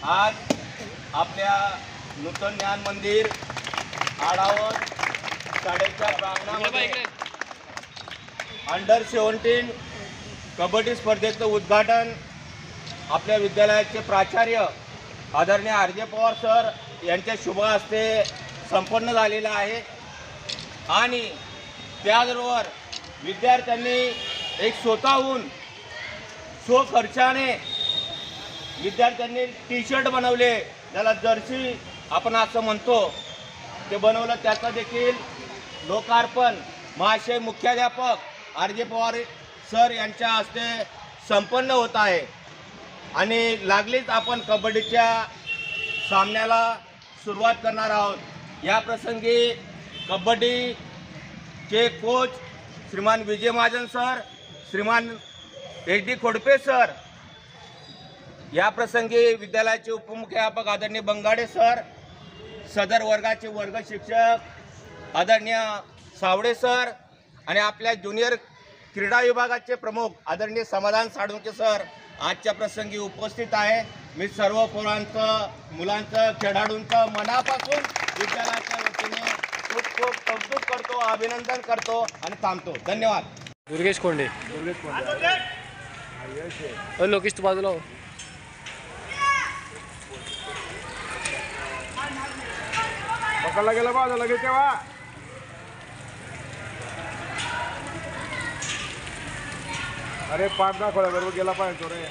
आज आपल्या नूतन ज्ञान मंदिर आडावर शाळेच्या प्रांगणामध्ये अंडर 17 कबड्डी स्पर्धेचं उद्घाटन आपल्या विद्यालयाचे प्राचार्य आदरणीय आर.जे. पवार सर यांच्या शुभ हस्ते संपन्न झालेलं आहे। आणि त्याचबरोबर विद्यार्थ्यांनी एक स्वतःहून खर्चाने विद्यार्थ्यांनी टी-शर्ट बनवले, ज्याला जर्सी आपण असं म्हणतो, ते बनवलं। त्याचा देखील लोकार्पण महाशय मुख्याध्यापक आर.जे. पवार सर यांच्या हस्ते संपन्न होत आहे। आणि लागलीच आपण कबड्डीच्या सामन्याला सुरुवात करणार आहोत। या प्रसंगी कबड्डीचे कोच श्रीमान विजय महाजन सर, श्रीमान एच.डी. खोडपे सर, या प्रसंगी विद्यालयाचे उपमुख्याध्यापक आदरणीय बंगाडे सर, सदर वर्गाचे वर्ग शिक्षक आदरणीय सावडे सर आणि आपल्या ज्युनियर क्रीडा विभागाचे प्रमुख आदरणीय समाधान साळुंके सर आजच्या प्रसंगी उपस्थित आहे। मी सर्व पोरांचं, मुलांचं, खेळाडूंचं मनापासून विद्यालयाच्या वतीने खूप खूप कौतुक करतो, अभिनंदन करतो आणि थांबतो। धन्यवाद। दुर्गेश कोंडे, लोकेश तू बाजूला हो। पकडला गेला बाजूला घे तेव्हा। अरे पाठ दाखवला बरोबर गेला पाहिजे तो रे।